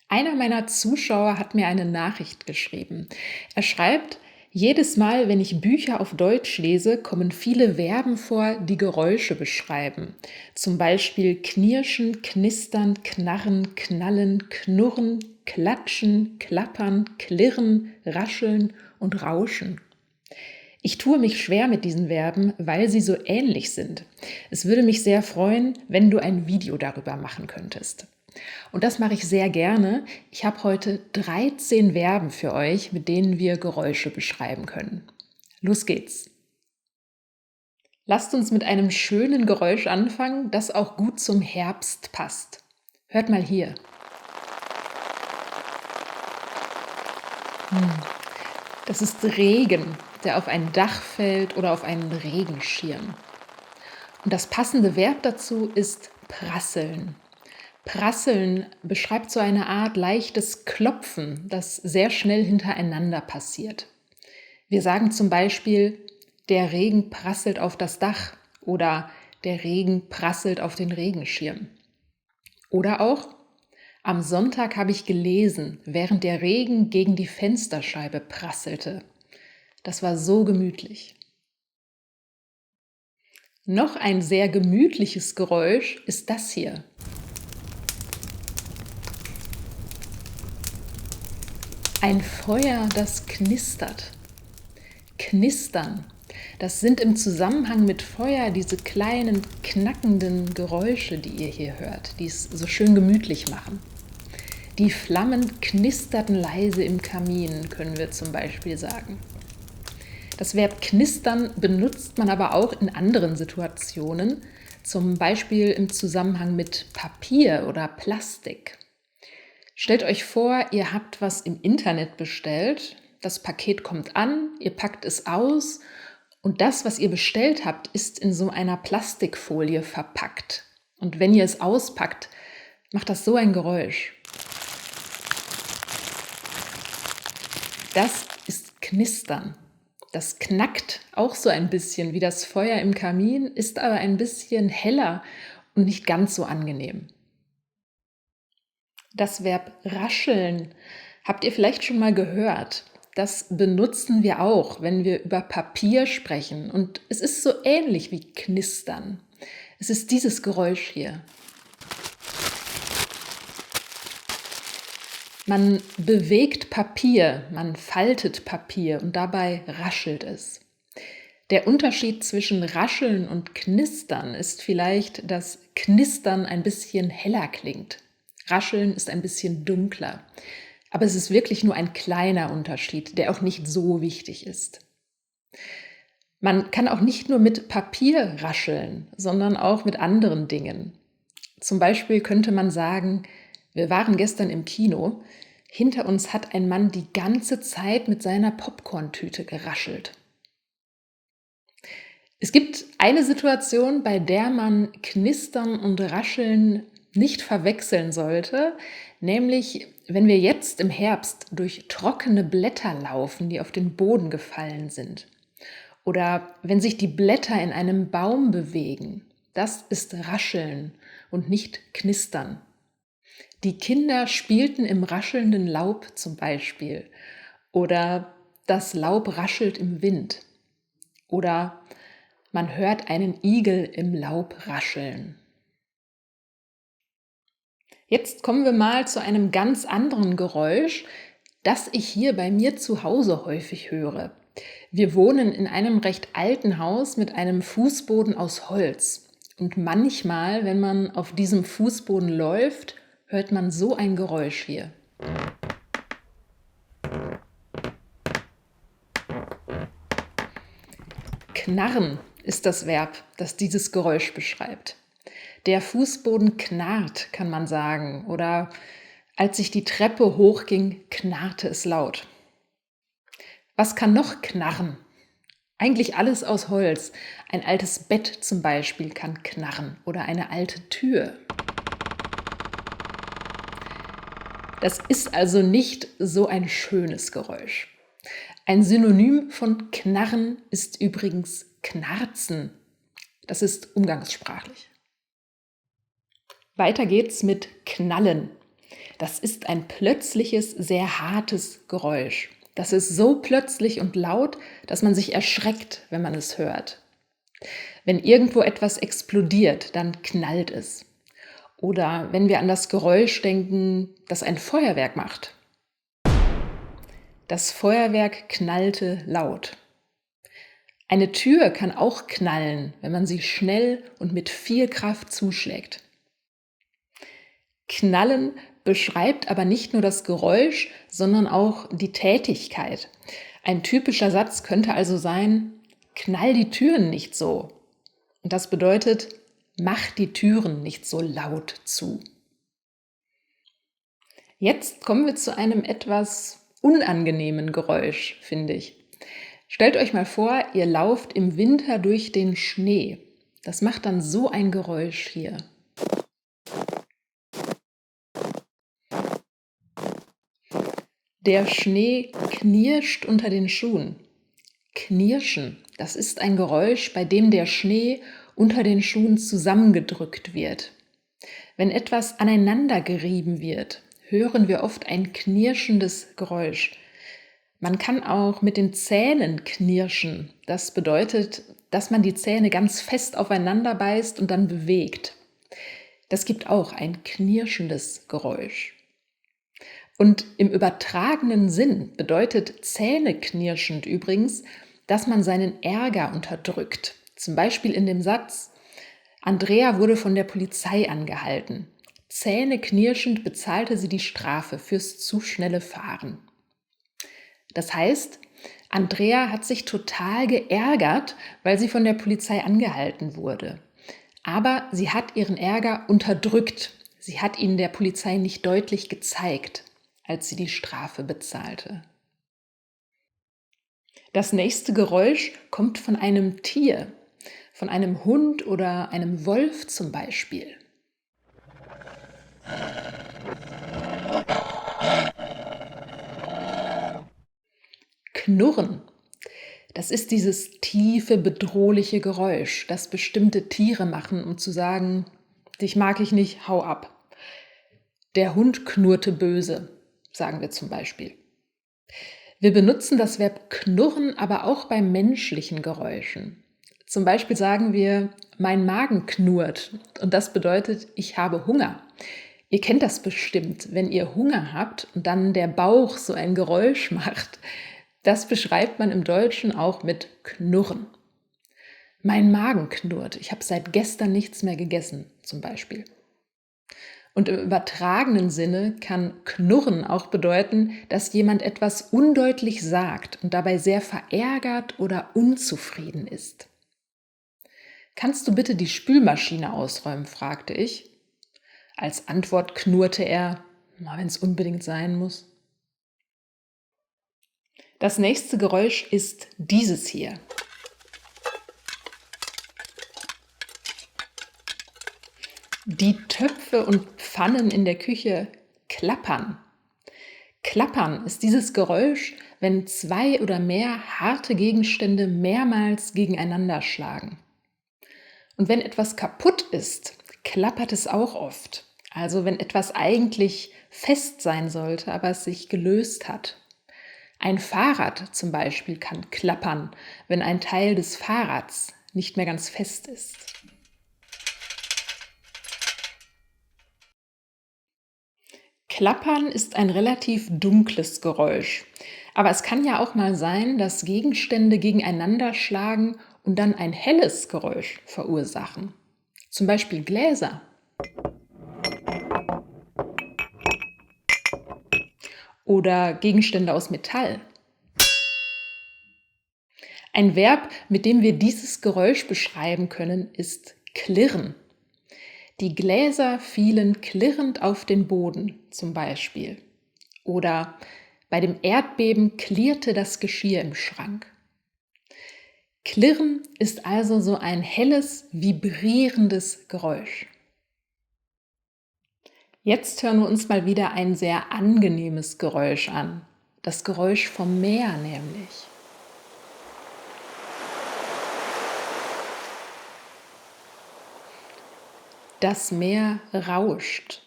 Einer meiner Zuschauer hat mir eine Nachricht geschrieben. Er schreibt, jedes Mal, wenn ich Bücher auf Deutsch lese, kommen viele Verben vor, die Geräusche beschreiben. Zum Beispiel knirschen, knistern, knarren, knallen, knurren, klatschen, klappern, klirren, rascheln und rauschen. Ich tue mich schwer mit diesen Verben, weil sie so ähnlich sind. Es würde mich sehr freuen, wenn du ein Video darüber machen könntest. Und das mache ich sehr gerne. Ich habe heute 13 Verben für euch, mit denen wir Geräusche beschreiben können. Los geht's! Lasst uns mit einem schönen Geräusch anfangen, das auch gut zum Herbst passt. Hört mal hier. Das ist Regen, der auf ein Dach fällt oder auf einen Regenschirm. Und das passende Verb dazu ist prasseln. Prasseln beschreibt so eine Art leichtes Klopfen, das sehr schnell hintereinander passiert. Wir sagen zum Beispiel, der Regen prasselt auf das Dach oder der Regen prasselt auf den Regenschirm. Oder auch, am Sonntag habe ich gelesen, während der Regen gegen die Fensterscheibe prasselte. Das war so gemütlich. Noch ein sehr gemütliches Geräusch ist das hier. Ein Feuer, das knistert. Knistern, das sind im Zusammenhang mit Feuer diese kleinen, knackenden Geräusche, die ihr hier hört, die es so schön gemütlich machen. Die Flammen knisterten leise im Kamin, können wir zum Beispiel sagen. Das Verb knistern benutzt man aber auch in anderen Situationen, zum Beispiel im Zusammenhang mit Papier oder Plastik. Stellt euch vor, ihr habt was im Internet bestellt, das Paket kommt an, ihr packt es aus und das, was ihr bestellt habt, ist in so einer Plastikfolie verpackt. Und wenn ihr es auspackt, macht das so ein Geräusch. Das ist Knistern. Das knackt auch so ein bisschen wie das Feuer im Kamin, ist aber ein bisschen heller und nicht ganz so angenehm. Das Verb rascheln habt ihr vielleicht schon mal gehört. Das benutzen wir auch, wenn wir über Papier sprechen. Und es ist so ähnlich wie knistern. Es ist dieses Geräusch hier. Man bewegt Papier, man faltet Papier und dabei raschelt es. Der Unterschied zwischen Rascheln und Knistern ist vielleicht, dass Knistern ein bisschen heller klingt. Rascheln ist ein bisschen dunkler. Aber es ist wirklich nur ein kleiner Unterschied, der auch nicht so wichtig ist. Man kann auch nicht nur mit Papier rascheln, sondern auch mit anderen Dingen. Zum Beispiel könnte man sagen, wir waren gestern im Kino. Hinter uns hat ein Mann die ganze Zeit mit seiner Popcorn-Tüte geraschelt. Es gibt eine Situation, bei der man Knistern und Rascheln nicht verwechseln sollte, nämlich wenn wir jetzt im Herbst durch trockene Blätter laufen, die auf den Boden gefallen sind. Oder wenn sich die Blätter in einem Baum bewegen. Das ist Rascheln und nicht Knistern. Die Kinder spielten im raschelnden Laub zum Beispiel. Oder das Laub raschelt im Wind. Oder man hört einen Igel im Laub rascheln. Jetzt kommen wir mal zu einem ganz anderen Geräusch, das ich hier bei mir zu Hause häufig höre. Wir wohnen in einem recht alten Haus mit einem Fußboden aus Holz. Und manchmal, wenn man auf diesem Fußboden läuft, hört man so ein Geräusch hier. Knarren ist das Verb, das dieses Geräusch beschreibt. Der Fußboden knarrt, kann man sagen. Oder als ich die Treppe hochging, knarrte es laut. Was kann noch knarren? Eigentlich alles aus Holz. Ein altes Bett zum Beispiel kann knarren oder eine alte Tür. Das ist also nicht so ein schönes Geräusch. Ein Synonym von knarren ist übrigens knarzen. Das ist umgangssprachlich. Weiter geht's mit knallen. Das ist ein plötzliches, sehr hartes Geräusch. Das ist so plötzlich und laut, dass man sich erschreckt, wenn man es hört. Wenn irgendwo etwas explodiert, dann knallt es. Oder wenn wir an das Geräusch denken, das ein Feuerwerk macht. Das Feuerwerk knallte laut. Eine Tür kann auch knallen, wenn man sie schnell und mit viel Kraft zuschlägt. Knallen beschreibt aber nicht nur das Geräusch, sondern auch die Tätigkeit. Ein typischer Satz könnte also sein: Knall die Türen nicht so. Und das bedeutet, mach die Türen nicht so laut zu. Jetzt kommen wir zu einem etwas unangenehmen Geräusch, finde ich. Stellt euch mal vor, ihr lauft im Winter durch den Schnee. Das macht dann so ein Geräusch hier. Der Schnee knirscht unter den Schuhen. Knirschen, das ist ein Geräusch, bei dem der Schnee unter den Schuhen zusammengedrückt wird. Wenn etwas aneinander gerieben wird, hören wir oft ein knirschendes Geräusch. Man kann auch mit den Zähnen knirschen. Das bedeutet, dass man die Zähne ganz fest aufeinander beißt und dann bewegt. Das gibt auch ein knirschendes Geräusch. Und im übertragenen Sinn bedeutet zähneknirschend übrigens, dass man seinen Ärger unterdrückt. Zum Beispiel in dem Satz: Andrea wurde von der Polizei angehalten. Zähneknirschend bezahlte sie die Strafe fürs zu schnelle Fahren. Das heißt, Andrea hat sich total geärgert, weil sie von der Polizei angehalten wurde. Aber sie hat ihren Ärger unterdrückt. Sie hat ihn der Polizei nicht deutlich gezeigt, als sie die Strafe bezahlte. Das nächste Geräusch kommt von einem Tier, von einem Hund oder einem Wolf zum Beispiel. Knurren. Das ist dieses tiefe, bedrohliche Geräusch, das bestimmte Tiere machen, um zu sagen: Dich mag ich nicht, hau ab. Der Hund knurrte böse, sagen wir zum Beispiel. Wir benutzen das Verb knurren aber auch bei menschlichen Geräuschen. Zum Beispiel sagen wir: Mein Magen knurrt, und das bedeutet, ich habe Hunger. Ihr kennt das bestimmt, wenn ihr Hunger habt und dann der Bauch so ein Geräusch macht. Das beschreibt man im Deutschen auch mit knurren. Mein Magen knurrt, ich habe seit gestern nichts mehr gegessen, zum Beispiel. Und im übertragenen Sinne kann knurren auch bedeuten, dass jemand etwas undeutlich sagt und dabei sehr verärgert oder unzufrieden ist. Kannst du bitte die Spülmaschine ausräumen, fragte ich. Als Antwort knurrte er: Wenn es unbedingt sein muss. Das nächste Geräusch ist dieses hier. Die Töpfe und Pfannen in der Küche klappern. Klappern ist dieses Geräusch, wenn zwei oder mehr harte Gegenstände mehrmals gegeneinander schlagen. Und wenn etwas kaputt ist, klappert es auch oft. Also wenn etwas eigentlich fest sein sollte, aber es sich gelöst hat. Ein Fahrrad zum Beispiel kann klappern, wenn ein Teil des Fahrrads nicht mehr ganz fest ist. Klappern ist ein relativ dunkles Geräusch, aber es kann ja auch mal sein, dass Gegenstände gegeneinander schlagen und dann ein helles Geräusch verursachen. Zum Beispiel Gläser. Oder Gegenstände aus Metall. Ein Verb, mit dem wir dieses Geräusch beschreiben können, ist klirren. Die Gläser fielen klirrend auf den Boden, zum Beispiel. Oder bei dem Erdbeben klirrte das Geschirr im Schrank. Klirren ist also so ein helles, vibrierendes Geräusch. Jetzt hören wir uns mal wieder ein sehr angenehmes Geräusch an. Das Geräusch vom Meer nämlich. Das Meer rauscht.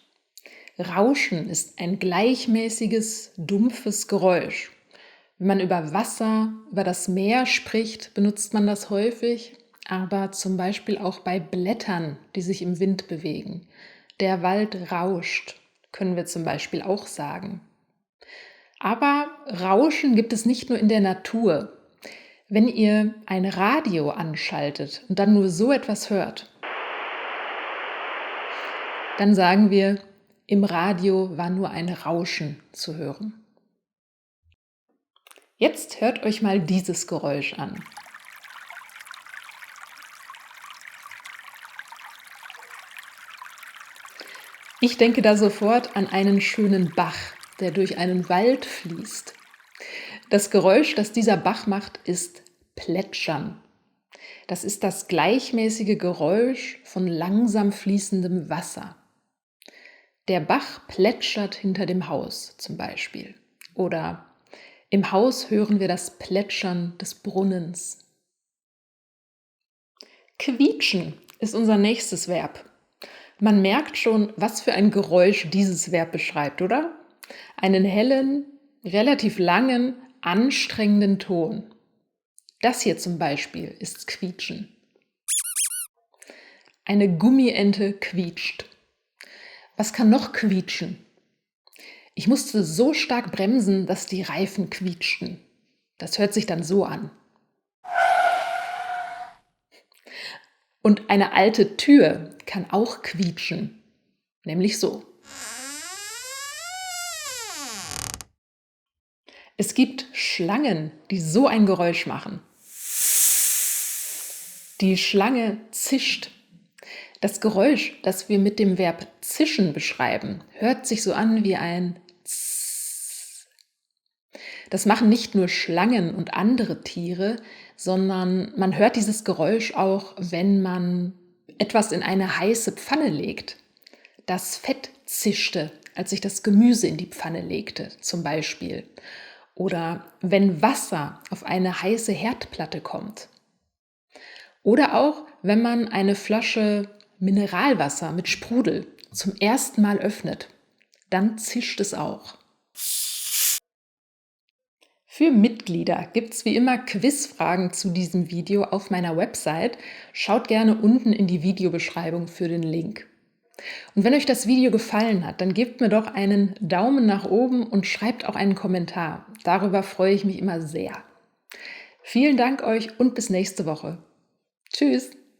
Rauschen ist ein gleichmäßiges, dumpfes Geräusch. Wenn man über Wasser, über das Meer spricht, benutzt man das häufig, aber zum Beispiel auch bei Blättern, die sich im Wind bewegen. Der Wald rauscht, können wir zum Beispiel auch sagen. Aber Rauschen gibt es nicht nur in der Natur. Wenn ihr ein Radio anschaltet und dann nur so etwas hört, dann sagen wir, im Radio war nur ein Rauschen zu hören. Jetzt hört euch mal dieses Geräusch an. Ich denke da sofort an einen schönen Bach, der durch einen Wald fließt. Das Geräusch, das dieser Bach macht, ist Plätschern. Das ist das gleichmäßige Geräusch von langsam fließendem Wasser. Der Bach plätschert hinter dem Haus zum Beispiel. Oder im Haus hören wir das Plätschern des Brunnens. Quietschen ist unser nächstes Verb. Man merkt schon, was für ein Geräusch dieses Verb beschreibt, oder? Einen hellen, relativ langen, anstrengenden Ton. Das hier zum Beispiel ist quietschen. Eine Gummiente quietscht. Was kann noch quietschen? Ich musste so stark bremsen, dass die Reifen quietschten. Das hört sich dann so an. Und eine alte Tür kann auch quietschen, nämlich so. Es gibt Schlangen, die so ein Geräusch machen. Die Schlange zischt. Das Geräusch, das wir mit dem Verb zischen beschreiben, hört sich so an wie ein Zzz. Das machen nicht nur Schlangen und andere Tiere, sondern man hört dieses Geräusch auch, wenn man etwas in eine heiße Pfanne legt. Das Fett zischte, als ich das Gemüse in die Pfanne legte, zum Beispiel. Oder wenn Wasser auf eine heiße Herdplatte kommt. Oder auch, wenn man eine Flasche Mineralwasser mit Sprudel zum ersten Mal öffnet, dann zischt es auch. Für Mitglieder gibt es wie immer Quizfragen zu diesem Video auf meiner Website. Schaut gerne unten in die Videobeschreibung für den Link. Und wenn euch das Video gefallen hat, dann gebt mir doch einen Daumen nach oben und schreibt auch einen Kommentar. Darüber freue ich mich immer sehr. Vielen Dank euch und bis nächste Woche. Tschüss!